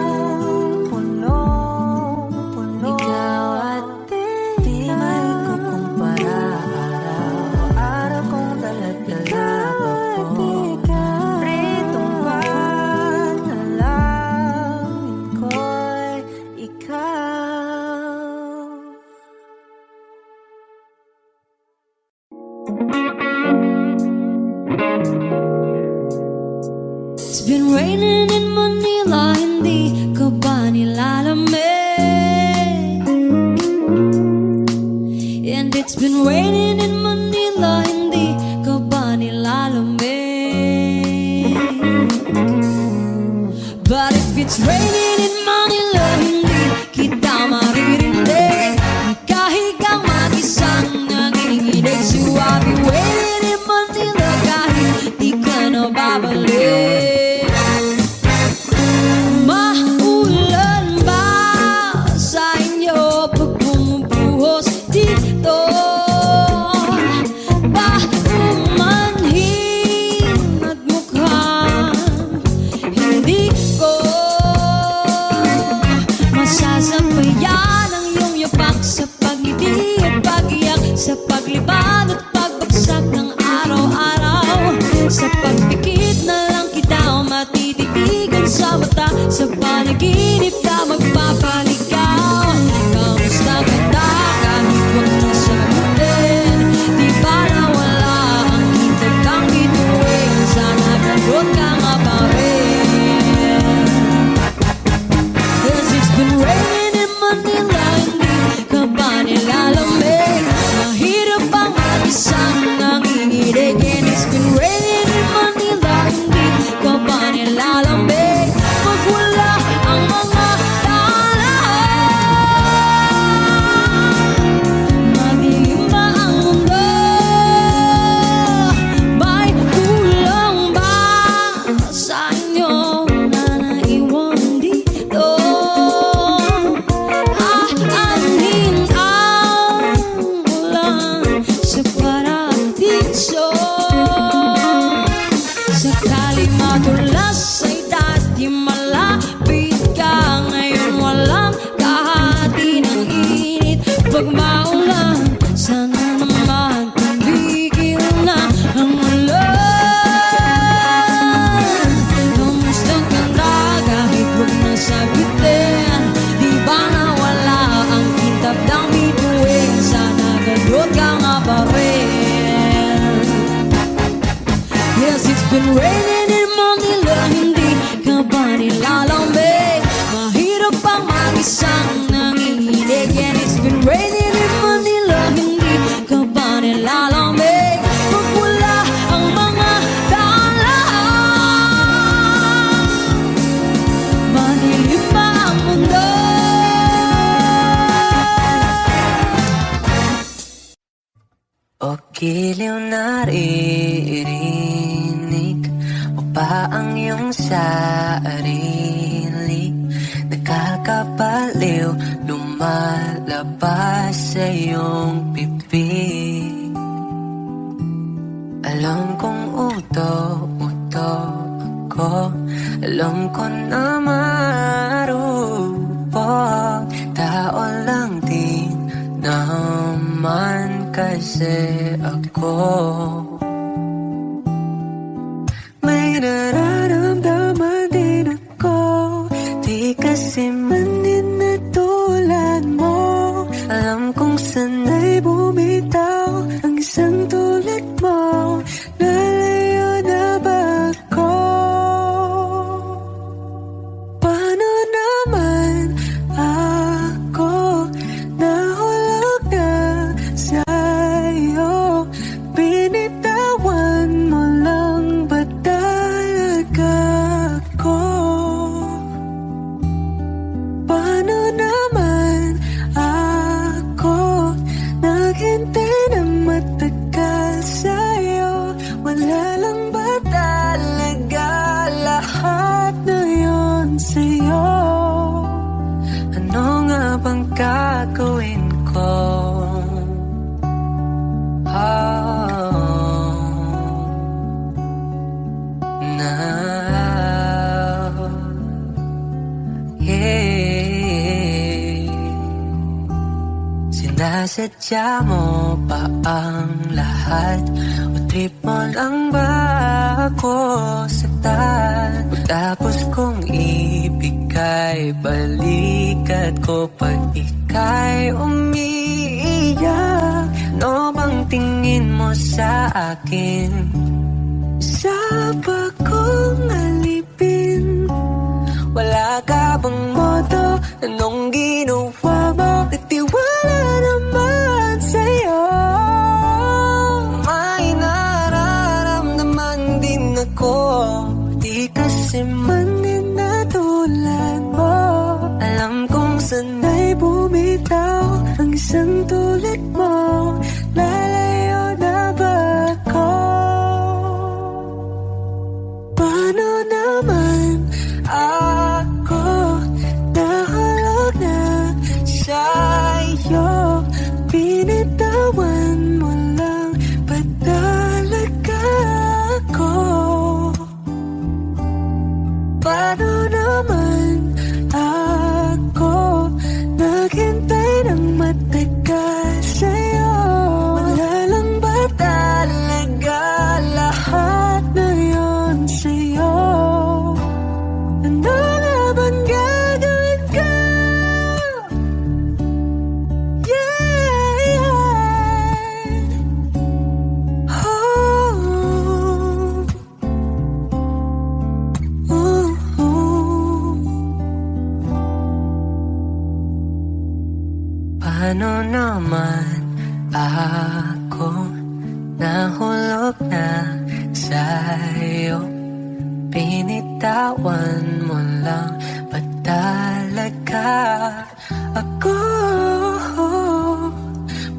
punong-puno, ikaw at di maikukumpara. Araw-araw kong dala-dala ako, pritong panalangin ko'y ikaw. It's been raining in Manila, hindi ka ba nilalamig? And it's been raining in Manila, hindi ka ba nilalamig? But if it's raining in Manila, hindi kita maririnig. Nagkahigang mag-isang nanginginig. So I'll be waiting in Manila kahit di ka na babalik. Maulan ba sa inyo pag bumubuhos dito? Ba umanhin at mukhang hindi ko masasabayan ang iyong yapak sa pagngiti at pag-iyak, sa paglibad at pagbagsak ng araw-araw. Sa pagpikit na lang kita matititigan sa mata, sa panaginip ka magpapaligaw. Kamusta ka na kahit huwag na sagutin? Di ba nawala ang kitag kang bituin? Sana ganun ka nga pa rin. 'Cause it's been raining in Manila, hindi ka ba nilalamig? Mahirap bang mag-isang nanginginig? And it's been raining in Manila, hindi ka ba nilalamig? Pag wala ang mga daan, madilim na ang mundo. May kulang ba sa inyo na naiwan dito? Aanhin ang ulan sa paradiso. Sakaling madulas ay dati malapit ka, ngayon walang kahati ng init. Pag maulan, sana naman tumigil na ang ulan. Kamusta ka na kahit huwag na sagutin? Di ba nawala ang kitab ng bituin? Sana ganun ka nga pa rin. Yes, it's been raining in Manila, hindi ka ba nilalamig? Mahirap bang mag-isang nanginginig? And it's been raining in Manila, hindi ka ba nilalamig? Pag wala ang mga daan, madilim pa ang mundo. O giliw naririnig mo ba ang iyong sarili? Nakakabaliw, lumalabas sa iyong bibig. Alam kong uto-uto ako, alam ko na marupok. Tao lang din naman kasi ako. May nararamdaman din ako, di kasi manin na tulad mo. Alam kong sanay bumitaw ang isang tulad mo. Lalayo na ba ako? Paano naman ako nahulog na sa'yo? Binitaw Sinadya mo ba ang lahat? O trip mo lang ba ako saktan? Tapos kong ibigay, balikat ko pag ika'y umiiyak. Ano bang tingin mo sa akin? Sa bagong alipin, wala ka bang moto? Anong ginawa mo? Nagtiwala naman sa'yo. May nararamdaman din ako, di kasi man din natulad mo. Alam kong sana'y bumitaw ang isang tulad mo. Lalayo na ba ako? Paano naman ako nahulog na sa'yo? Binitawan mo lang, ba't talaga ako? Paano naman ako naghintay ng matagal sa'yo? Wala lang ba talaga lahat na yun sa'yo? Ano na bang gagawin ko? Yeah. Paano naman ako nahulog na sa'yo? Pinitawan mo lang, ba't talaga ako?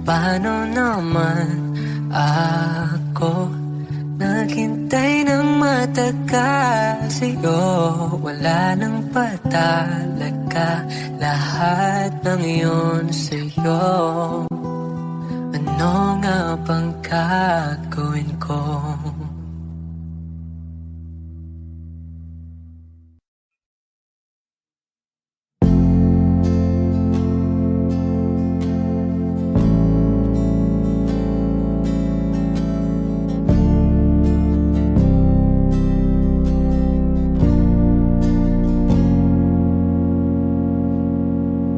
Paano naman ako naghintay ng matagal sa'yo? Wala nang pa talaga lahat ng iyon sa'yo. Ano nga bang gagawin ko?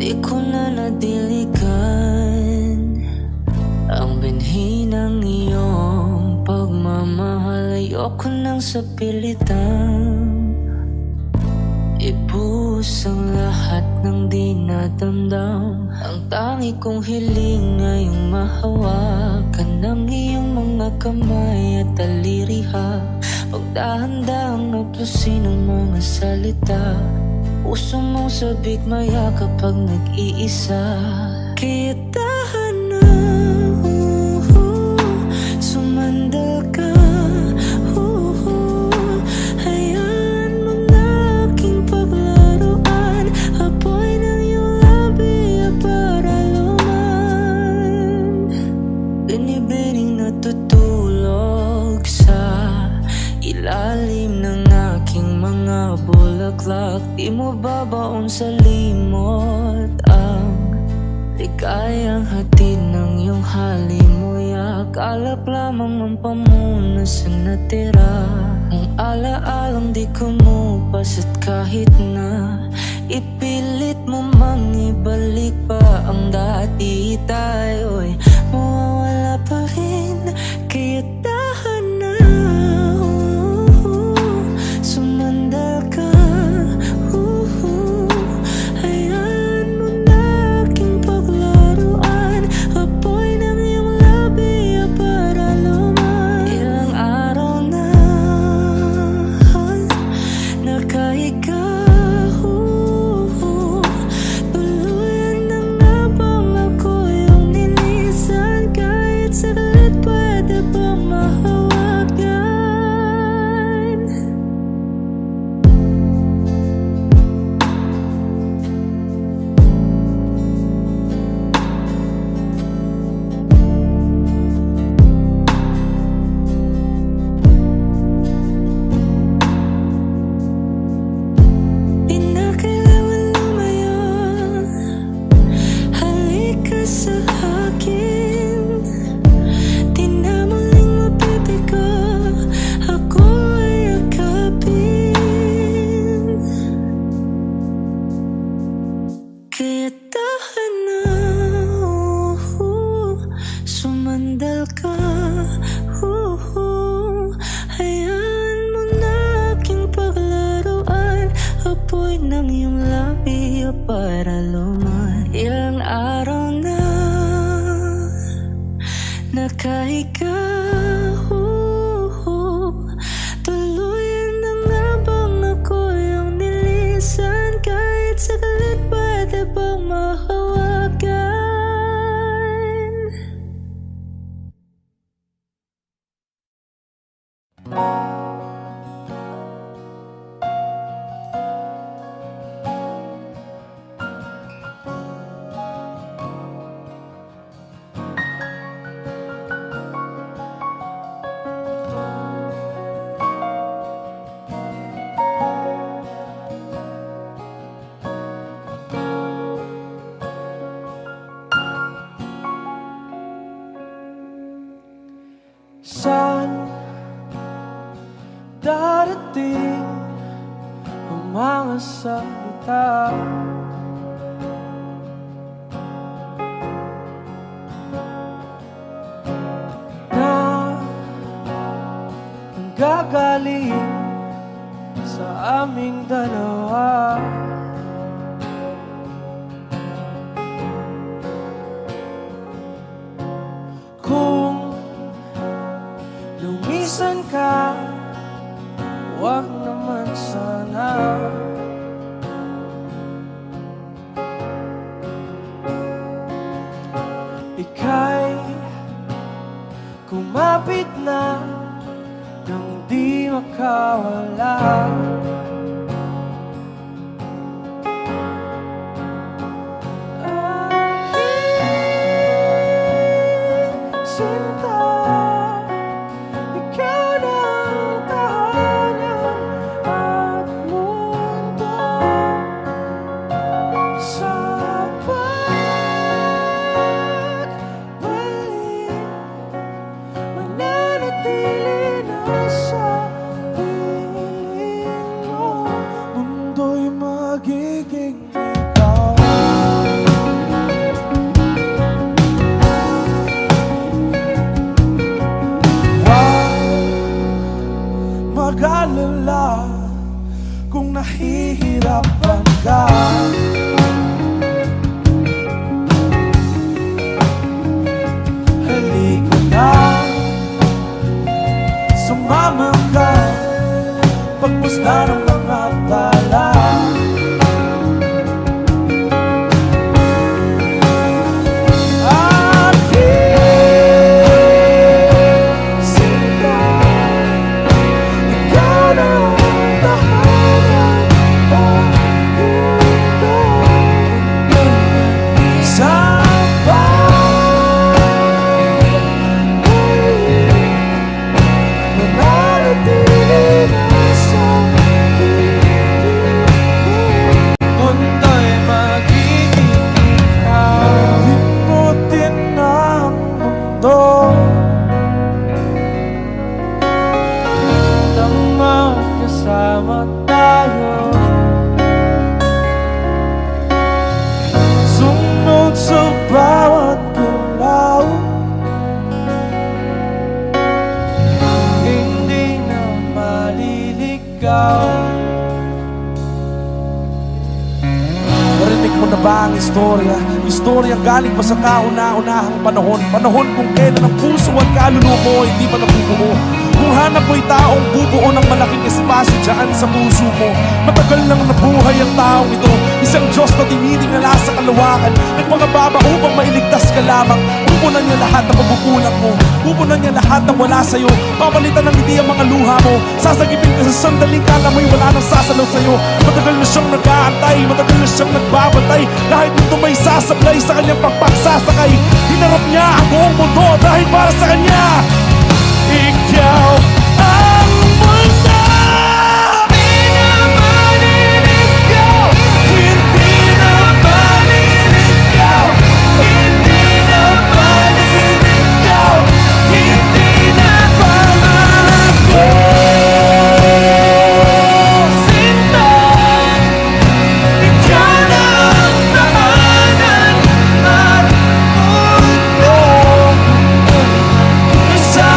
Di ko na nadiligan ang binhi ng iyong pagmamahal. Ayoko nang sa pilitan ibuhos ang lahat ng di nadamdam. Ang tangi kong hiling ngayong mahawakan ng iyong mga kamay at taliriha. Pagdahan-dahang naplusin ang mga salita. Puso mong sabik maya kapag nag-iisa. Kaya tahan na, sumandal ka. Hayaan mo na aking paglaruan. Apoy ng iyong labi para luman. Binibining natutulog sa ilalim ng aking mga bulaklak. Di mo babaon sa limot ang ligayang hatid ng iyong halimuyak. Alap lamang ang pamuna sa natira. Ang alaalang di kumupas at kahit na ipilit mo mang ibalik pa ang dati, tayo'y mawawala pa rin. Kaya tahan na, sumandal ka. Hayaan mo na aking paglaruan. Apoy ng iyong labi para luman. Ilang araw na nakahiga, tuluyan nang nabang ako yung nilisan. Kahit saglit iyong labi para lumad. Ilang araw na nakahiga. Tuluyan na nga bang ako yung nilisan? Kahit saglit pwede bang mahawagan? Saan darating ang mga salita? Na nanggagaling sa aming dalawa. Kung lumisan ka, huwag naman sana. Ika'y kumapit na nang di makawala. Aking sinta, ikaw na ang tahanan at mundo. Sa pagbalik, mananatili na sa piling mo. Mundo'y magiging ikaw. Mag-alala kung nahihirapan ka. Halika na, sumama ka, pagpusta ng mga tala. Aking sinta, ikaw na ang tahanan at mundo. Sa pagbalik, mananatili na sa piling mo. Mundo'y magiging ikaw. Limutin ang mundo nang magkasama tayo. Sunod sa bawat galaw, hindi na maliligaw. Narinig mo na ba ang istorya? Istoryang galing pa sa kauna-unahang panahon. Panahon kung kailan ang puso at kaluluwa mo hindi pa nabubuo. Kung hanap mo'y taong bubuo ng malaking espasyo dyan sa puso mo. Matagal nang nabuhay ang taong ito, isang Diyos na tinitingala sa kalawakan. Nagpangababa upang mailigtas ka lamang. Pupunan niya lahat ng pagkukulang mo, pupunan niya lahat ng wala sa'yo. Papalitan ng hindi ang mga luha mo, sasagipin ka sa sandaling kala mo'y wala nang sasalaw sa'yo. Matagal na siyang nag-aantay, matagal na siyang nagbabantay. Kahit mundo may sasablay sa kanyang pagpagsasakay, hinarap niya ang buong mundo dahil para sa kanya. Ikaw ang mundo. Hindi na maliligaw, hindi na maliligaw, hindi na maliligaw, hindi na pangako. Sinta, ikaw na ang tahanan at mundo. Sa